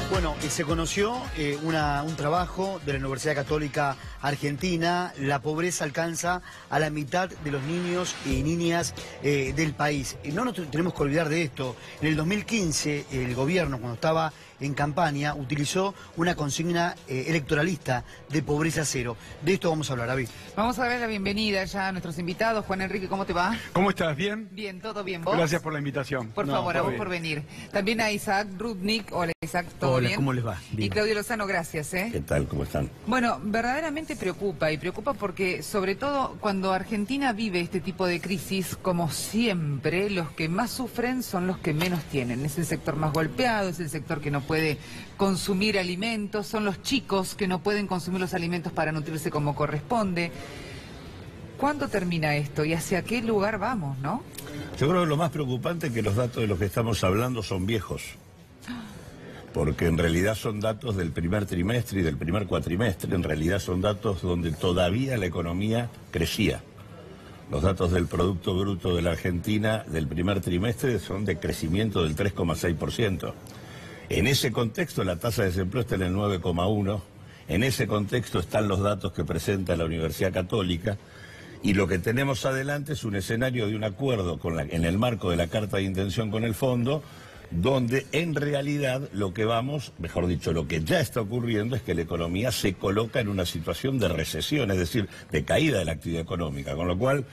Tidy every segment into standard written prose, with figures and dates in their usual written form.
Bueno, se conoció un trabajo de la Universidad Católica Argentina. La pobreza alcanza a la mitad de los niños y niñas del país. No nos tenemos que olvidar de esto. En el 2015, el gobierno, cuando estaba en campaña, utilizó una consigna electoralista de pobreza cero. De esto vamos a hablar, David. Vamos a darle la bienvenida ya a nuestros invitados. Juan Enrique, ¿cómo te va? ¿Cómo estás? ¿Bien? Bien, todo bien. ¿Vos? Gracias por la invitación. Por favor, a vos por venir. También a Isaac Rudnick. Hola, Isaac, ¿todo bien? Hola, ¿cómo les va? Bien. Y Claudio Lozano, gracias. ¿Qué tal? ¿Cómo están? Bueno, verdaderamente preocupa, y preocupa porque, sobre todo, cuando Argentina vive este tipo de crisis, como siempre, los que más sufren son los que menos tienen. Es el sector más golpeado, es el sector que no puede consumir alimentos, son los chicos que no pueden consumir los alimentos para nutrirse como corresponde. ¿Cuándo termina esto y hacia qué lugar vamos, no? Yo creo que lo más preocupante es que los datos de los que estamos hablando son viejos. Porque en realidad son datos del primer trimestre y del primer cuatrimestre. En realidad son datos donde todavía la economía crecía. Los datos del Producto Bruto de la Argentina del primer trimestre son de crecimiento del 3,6%. En ese contexto la tasa de desempleo está en el 9,1%. En ese contexto están los datos que presenta la Universidad Católica. Y lo que tenemos adelante es un escenario de un acuerdo en el marco de la Carta de Intención con el Fondo, donde en realidad lo que vamos, mejor dicho, lo que ya está ocurriendo es que la economía se coloca en una situación de recesión, es decir, de caída de la actividad económica, con lo cual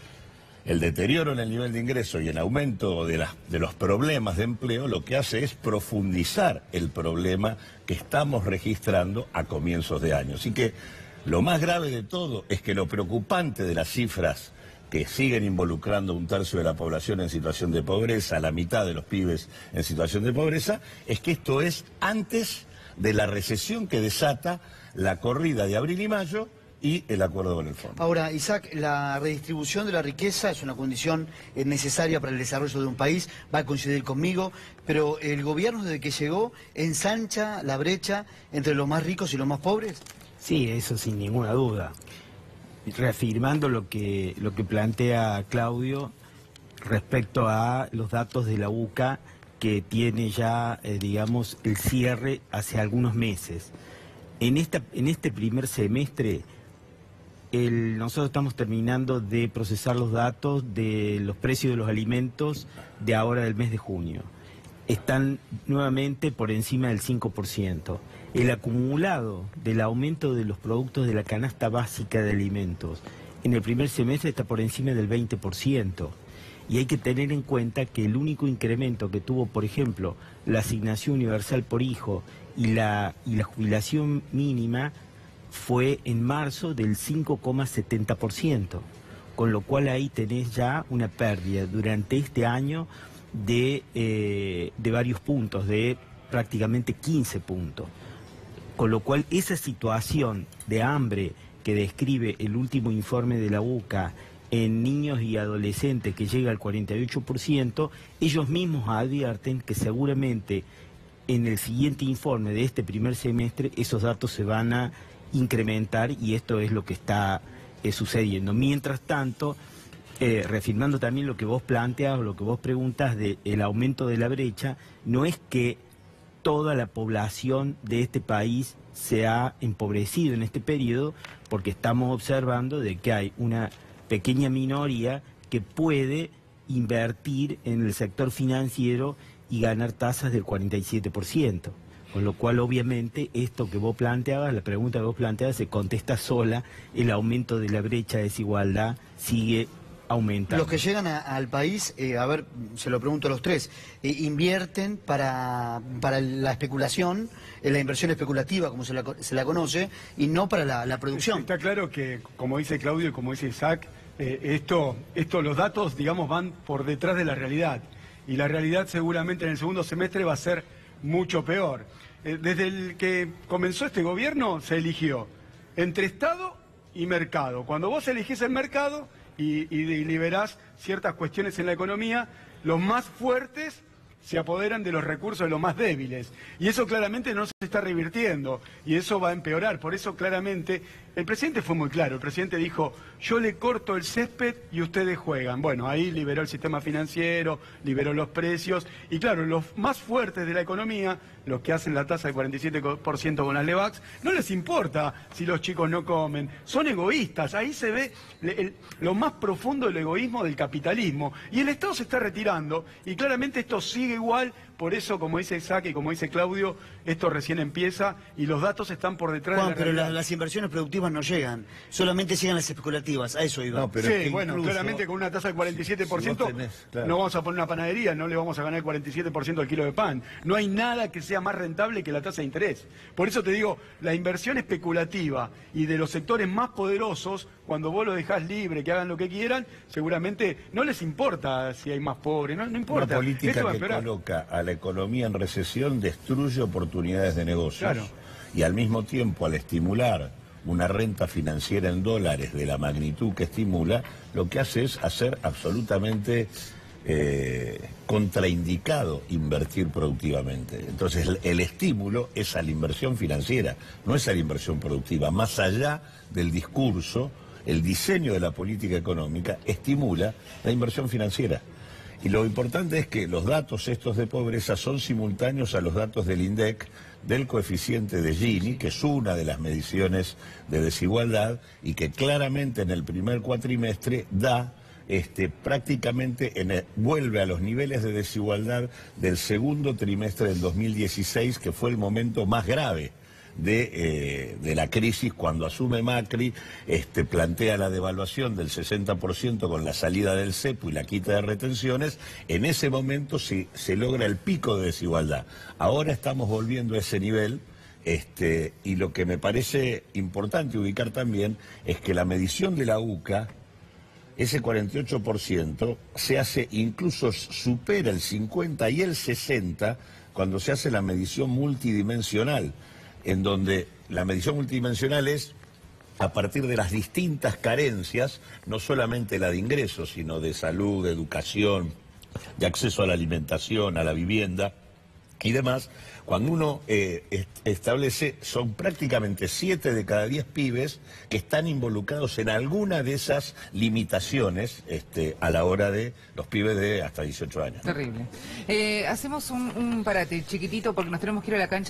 el deterioro en el nivel de ingreso y el aumento de los problemas de empleo lo que hace es profundizar el problema que estamos registrando a comienzos de año. Así que lo más grave de todo es que lo preocupante de las cifras que siguen involucrando un tercio de la población en situación de pobreza, la mitad de los pibes en situación de pobreza, es que esto es antes de la recesión que desata la corrida de abril y mayo y el acuerdo con el fondo. Ahora, Isaac, la redistribución de la riqueza es una condición necesaria para el desarrollo de un país, va a coincidir conmigo, pero el gobierno desde que llegó ensancha la brecha entre los más ricos y los más pobres. Sí, eso sin ninguna duda. Reafirmando lo que plantea Claudio respecto a los datos de la UCA que tiene ya, digamos, el cierre hace algunos meses. En este primer semestre, nosotros estamos terminando de procesar los datos de los precios de los alimentos de ahora del mes de junio. Están nuevamente por encima del 5%. El acumulado del aumento de los productos de la canasta básica de alimentos en el primer semestre está por encima del 20%. Y hay que tener en cuenta que el único incremento que tuvo, por ejemplo, la asignación universal por hijo y la jubilación mínima fue en marzo del 5,70%. Con lo cual ahí tenés ya una pérdida durante este año de varios puntos, de prácticamente 15 puntos. Con lo cual esa situación de hambre que describe el último informe de la UCA en niños y adolescentes que llega al 48%, ellos mismos advierten que seguramente en el siguiente informe de este primer semestre esos datos se van a incrementar y esto es lo que está sucediendo. Mientras tanto, reafirmando también lo que vos planteas o lo que vos preguntas del aumento de la brecha, no es que toda la población de este país se ha empobrecido en este periodo, porque estamos observando de que hay una pequeña minoría que puede invertir en el sector financiero y ganar tasas del 47%. Con lo cual, obviamente, esto que vos planteabas, la pregunta que vos planteabas, se contesta sola. El aumento de la brecha de desigualdad sigue aumentando. Los que llegan al país, a ver, se lo pregunto a los tres, invierten para la especulación, la inversión especulativa, como se la conoce, y no para la producción. Está claro que, como dice Claudio y como dice Isaac, los datos, digamos, van por detrás de la realidad. Y la realidad seguramente en el segundo semestre va a ser mucho peor. Desde el que comenzó este gobierno se eligió entre Estado y mercado. Cuando vos elegís el mercado y liberás ciertas cuestiones en la economía, los más fuertes se apoderan de los recursos de los más débiles. Y eso claramente no se está revirtiendo y eso va a empeorar. Por eso claramente el presidente fue muy claro. El presidente dijo, yo le corto el césped y ustedes juegan. Bueno, ahí liberó el sistema financiero, liberó los precios. Y claro, los más fuertes de la economía, los que hacen la tasa del 47% con las LEVAX, no les importa si los chicos no comen. Son egoístas. Ahí se ve lo más profundo del egoísmo del capitalismo. Y el Estado se está retirando y claramente esto sigue igual. Por eso, como dice Isaac y como dice Claudio, esto recién empieza y los datos están por detrás de la pero realidad. las inversiones productivas no llegan, solamente llegan las especulativas, a eso iba. No, pero Sí, es que bueno, incluso, claramente con una tasa del 47%, si vos tenés, claro. no vamos a poner una panadería, no le vamos a ganar el 47% al kilo de pan. No hay nada que sea más rentable que la tasa de interés. Por eso te digo, la inversión especulativa y de los sectores más poderosos, cuando vos los dejás libre, que hagan lo que quieran, seguramente no les importa si hay más pobres, no importa. Una política Esto va a que empeorar. coloca a la economía en recesión destruye oportunidades de negocios. Claro. Y al mismo tiempo, al estimular una renta financiera en dólares de la magnitud que estimula, lo que hace es hacer absolutamente contraindicado invertir productivamente. Entonces el estímulo es a la inversión financiera, no es a la inversión productiva. Más allá del discurso, el diseño de la política económica estimula la inversión financiera. Y lo importante es que los datos estos de pobreza son simultáneos a los datos del INDEC, del coeficiente de Gini, que es una de las mediciones de desigualdad y que claramente en el primer cuatrimestre da prácticamente vuelve a los niveles de desigualdad del segundo trimestre del 2016, que fue el momento más grave de la crisis. Cuando asume Macri, plantea la devaluación del 60% con la salida del cepo y la quita de retenciones. En ese momento se logra el pico de desigualdad. Ahora estamos volviendo a ese nivel. Y lo que me parece importante ubicar también es que la medición de la UCA, ese 48%, se hace, incluso supera el 50 y el 60 cuando se hace la medición multidimensional, en donde la medición multidimensional es a partir de las distintas carencias, no solamente la de ingresos, sino de salud, de educación, de acceso a la alimentación, a la vivienda y demás. Cuando uno establece, son prácticamente 7 de cada 10 pibes que están involucrados en alguna de esas limitaciones a la hora de los pibes de hasta 18 años. Terrible. Hacemos un parate chiquitito porque nos tenemos que ir a la cancha.